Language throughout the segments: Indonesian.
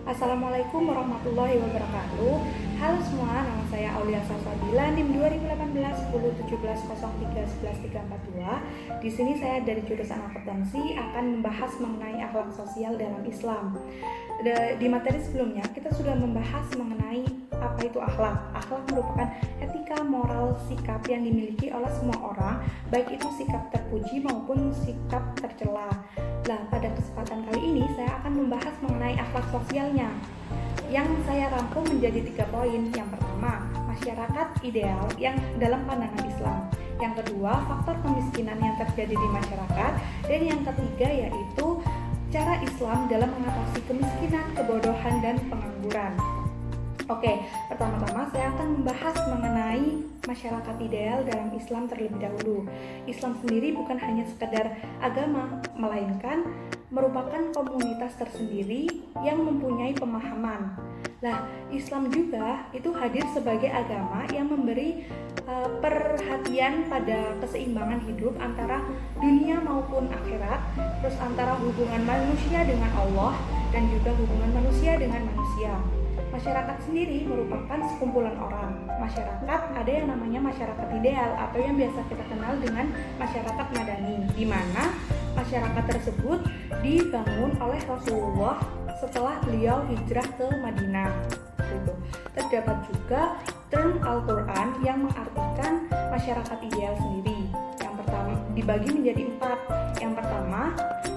Assalamualaikum warahmatullahi wabarakatuh. Halo semua, nama saya Aulia Salsabila, NIM 2018 10 17 03 11 342. Di sini saya dari jurusan akuntansi akan membahas mengenai akhlak sosial dalam Islam. Di materi sebelumnya kita sudah membahas mengenai apa itu akhlak. Akhlak merupakan etika, moral, sikap yang dimiliki oleh semua orang, baik itu sikap terpuji maupun sikap tercela. Nah, pada kesempatan kali ini saya akan membahas mengenai akhlak sosialnya yang saya rangkum menjadi 3 poin. Yang pertama, masyarakat ideal yang dalam pandangan Islam. Yang kedua, faktor kemiskinan yang terjadi di masyarakat. Dan yang ketiga yaitu cara Islam dalam mengatasi kemiskinan, kebodohan, dan pengangguran. Oke, pertama-tama saya akan membahas mengenai masyarakat ideal dalam Islam terlebih dahulu. Islam sendiri bukan hanya sekedar agama, melainkan merupakan komunitas tersendiri yang mempunyai pemahaman. Nah, Islam juga itu hadir sebagai agama yang memberi perhatian pada keseimbangan hidup antara dunia maupun akhirat, terus antara hubungan manusia dengan Allah dan juga hubungan manusia dengan manusia. Masyarakat sendiri merupakan sekumpulan orang. Masyarakat ada yang namanya masyarakat ideal atau yang biasa kita kenal dengan masyarakat madani, di mana masyarakat tersebut dibangun oleh Rasulullah setelah beliau hijrah ke Madinah. Terdapat juga term Al-Quran yang mengartikan masyarakat ideal sendiri. Yang pertama dibagi menjadi 4. Yang pertama,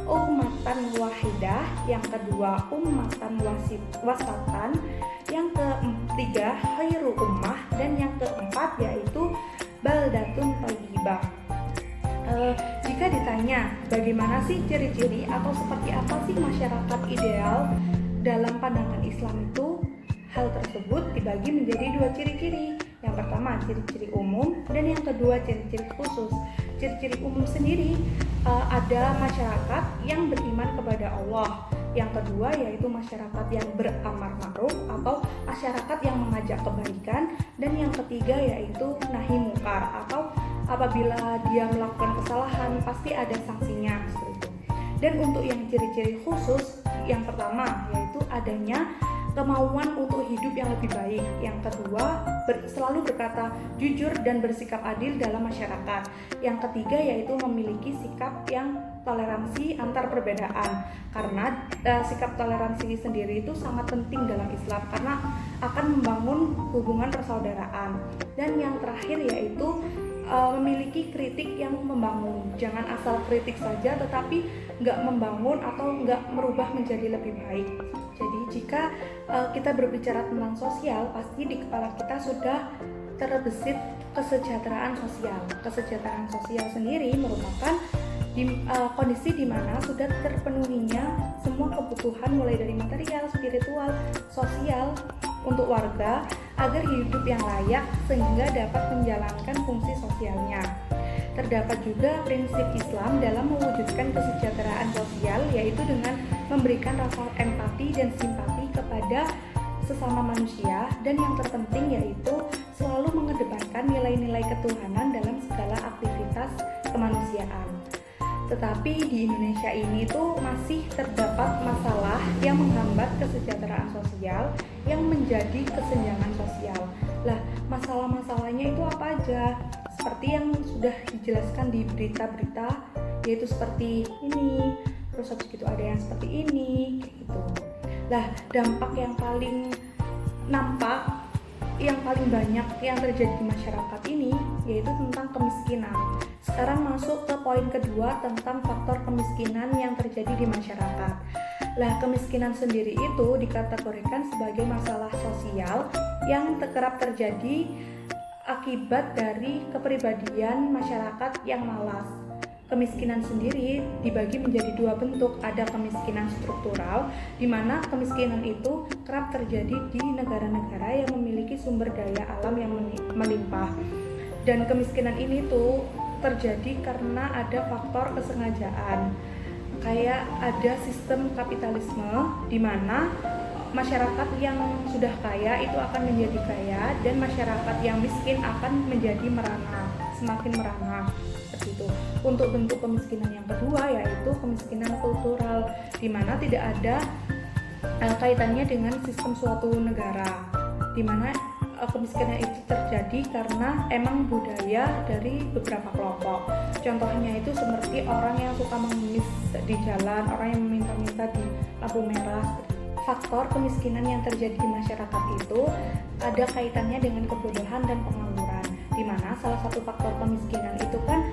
ummatan wahidah. Yang kedua, ummatan wasatan. Yang ketiga, khairu ummah. Dan yang keempat yaitu baldatun thayyibah. Jika ditanya bagaimana sih ciri-ciri atau seperti apa sih masyarakat ideal dalam pandangan Islam itu, hal tersebut dibagi menjadi 2 ciri-ciri. Yang pertama ciri-ciri umum dan yang kedua ciri-ciri khusus. Ciri-ciri umum sendiri ada masyarakat yang beriman kepada Allah. Yang kedua yaitu masyarakat yang beramar ma'ruf atau masyarakat yang mengajak kebaikan. Dan yang ketiga yaitu nahi mungkar atau apabila dia melakukan kesalahan pasti ada sanksinya seperti itu. Dan untuk yang ciri-ciri khusus, yang pertama yaitu adanya kemauan untuk hidup yang lebih baik. Yang kedua, selalu berkata jujur dan bersikap adil dalam masyarakat. Yang ketiga yaitu memiliki sikap yang toleransi antar perbedaan. Karena sikap toleransi sendiri itu sangat penting dalam Islam karena akan membangun hubungan persaudaraan. Dan yang terakhir yaitu memiliki kritik yang membangun. Jangan asal kritik saja tetapi nggak membangun atau nggak merubah menjadi lebih baik. Jadi jika kita berbicara tentang sosial, pasti di kepala kita sudah terbesit kesejahteraan sosial. Kesejahteraan sosial sendiri merupakan kondisi di mana sudah terpenuhinya semua kebutuhan mulai dari material, spiritual, sosial untuk warga agar hidup yang layak sehingga dapat menjalankan fungsi sosialnya. Terdapat juga prinsip Islam dalam mewujudkan kesejahteraan sosial, yaitu dengan memberikan rasa empati dan simpati kepada sesama manusia, dan yang terpenting yaitu selalu mengedepankan nilai-nilai ketuhanan dalam segala aktivitas kemanusiaan. Tetapi di Indonesia ini tuh masih terdapat masalah yang menghambat kesejahteraan sosial yang menjadi kesenjangan sosial. Lah, masalah-masalahnya itu apa aja? Seperti yang sudah dijelaskan di berita-berita, yaitu seperti ini, terus habis itu ada yang seperti ini, kayak gitu. Lah, dampak yang paling nampak, yang paling banyak yang terjadi di masyarakat ini yaitu tentang kemiskinan. Sekarang masuk ke poin kedua tentang faktor kemiskinan yang terjadi di masyarakat. Lah, kemiskinan sendiri itu dikategorikan sebagai masalah sosial yang kerap terjadi akibat dari kepribadian masyarakat yang malas. Kemiskinan sendiri dibagi menjadi 2 bentuk. Ada kemiskinan struktural, di mana kemiskinan itu kerap terjadi di negara-negara yang memiliki sumber daya alam yang melimpah. Dan kemiskinan ini tuh terjadi karena ada faktor kesengajaan. Kayak ada sistem kapitalisme di mana masyarakat yang sudah kaya itu akan menjadi kaya dan masyarakat yang miskin akan menjadi merana, semakin merana. Seperti itu. Untuk bentuk kemiskinan yang kedua yaitu kemiskinan kultural, di mana tidak ada kaitannya dengan sistem suatu negara, di mana kemiskinan itu terjadi karena emang budaya dari beberapa kelompok. Contohnya itu seperti orang yang suka mengemis di jalan, orang yang meminta-minta di lampu merah. Faktor kemiskinan yang terjadi di masyarakat itu ada kaitannya dengan kebodohan dan pengangguran, di mana salah satu faktor kemiskinan itu kan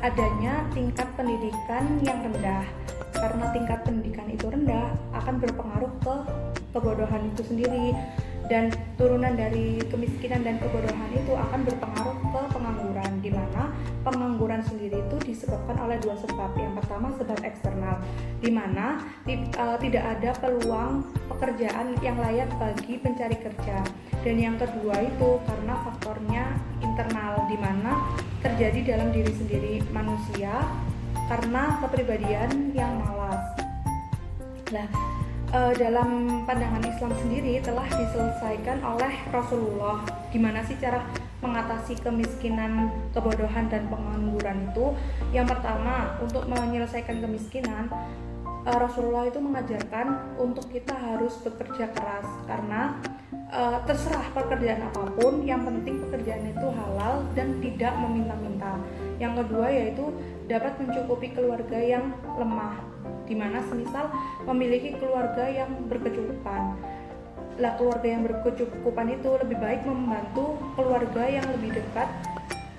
adanya tingkat pendidikan yang rendah. Karena tingkat pendidikan itu rendah akan berpengaruh ke kebodohan itu sendiri, dan turunan dari kemiskinan dan kebodohan itu akan berpengaruh ke pengangguran, di mana pengangguran sendiri itu disebabkan oleh dua sebab. Yang pertama sebab eksternal, di mana tidak ada peluang pekerjaan yang layak bagi pencari kerja, dan yang kedua itu karena faktornya internal, di mana terjadi dalam diri sendiri manusia karena kepribadian yang malas. Nah, dalam pandangan Islam sendiri telah diselesaikan oleh Rasulullah. Gimana sih cara mengatasi kemiskinan, kebodohan, dan pengangguran itu? Yang pertama, untuk menyelesaikan kemiskinan, Rasulullah itu mengajarkan untuk kita harus bekerja keras, karena terserah pekerjaan apapun, yang penting pekerjaan itu halal dan tidak meminta-minta. Yang kedua yaitu dapat mencukupi keluarga yang lemah, di mana semisal memiliki keluarga yang berkecukupan. Lah, keluarga yang berkecukupan itu lebih baik membantu keluarga yang lebih dekat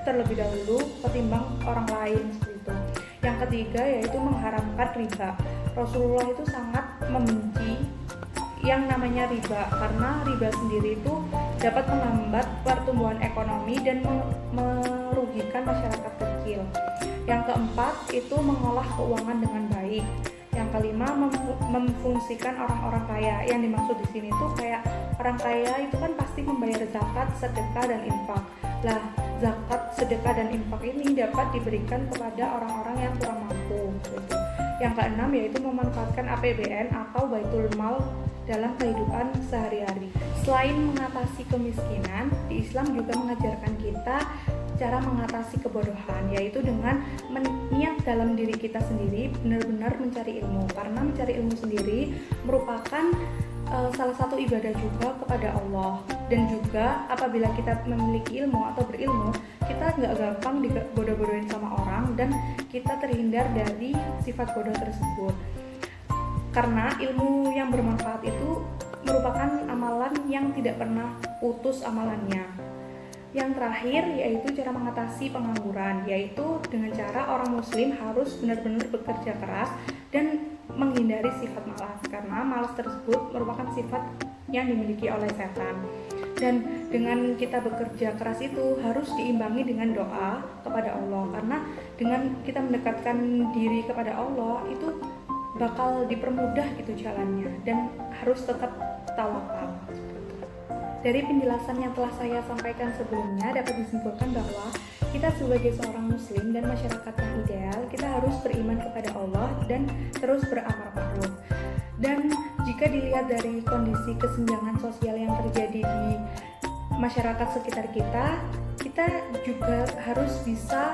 terlebih dahulu ketimbang orang lain, seperti itu. Yang ketiga yaitu mengharamkan riba. Rasulullah itu sangat membenci yang namanya riba, karena riba sendiri itu dapat menghambat pertumbuhan ekonomi dan merugikan masyarakat kecil. Yang keempat itu mengolah keuangan dengan baik. Yang kelima memfungsikan orang-orang kaya. Yang dimaksud di sini tuh kayak orang kaya itu kan pasti membayar zakat, sedekah, dan infak. Lah, zakat, sedekah, dan infak ini dapat diberikan kepada orang-orang yang kurang mampu, gitu. Yang keenam yaitu memanfaatkan APBN atau Baitul Mal dalam kehidupan sehari-hari. Selain mengatasi kemiskinan, di Islam juga mengajarkan kita cara mengatasi kebodohan, yaitu dengan niat dalam diri kita sendiri benar-benar mencari ilmu, karena mencari ilmu sendiri merupakan salah satu ibadah juga kepada Allah. Dan juga apabila kita memiliki ilmu atau berilmu, kita nggak gampang dibodoh-bodohin sama orang, dan kita terhindar dari sifat bodoh tersebut, karena ilmu yang bermanfaat itu merupakan amalan yang tidak pernah putus amalannya. Yang terakhir yaitu cara mengatasi pengangguran, yaitu dengan cara orang muslim harus benar-benar bekerja keras dan menghindari sifat malas, karena malas tersebut merupakan sifat yang dimiliki oleh setan. Dan dengan kita bekerja keras itu harus diimbangi dengan doa kepada Allah, karena dengan kita mendekatkan diri kepada Allah itu bakal dipermudah gitu jalannya, dan harus tetap tawakal. Dari penjelasan yang telah saya sampaikan sebelumnya dapat disimpulkan bahwa kita sebagai seorang muslim dan masyarakat yang ideal, kita harus beriman kepada Allah dan terus beramar ma'ruf. Dan jika dilihat dari kondisi kesenjangan sosial yang terjadi di masyarakat sekitar kita, kita juga harus bisa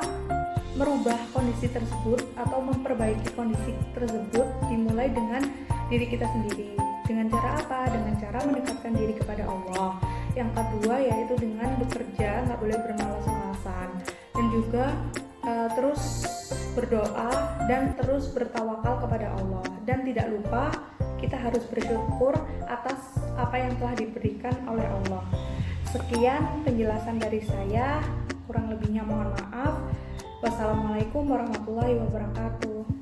merubah kondisi tersebut atau memperbaiki kondisi tersebut dimulai dengan diri kita sendiri. Dengan cara apa? Dengan cara mendekatkan diri kepada Allah. Yang kedua yaitu dengan bekerja, nggak boleh bermalas-malasan, dan juga terus berdoa dan terus bertawakal kepada Allah. Dan tidak lupa kita harus bersyukur atas apa yang telah diberikan oleh Allah. Sekian penjelasan dari saya, kurang lebihnya mohon maaf. Wassalamualaikum warahmatullahi wabarakatuh.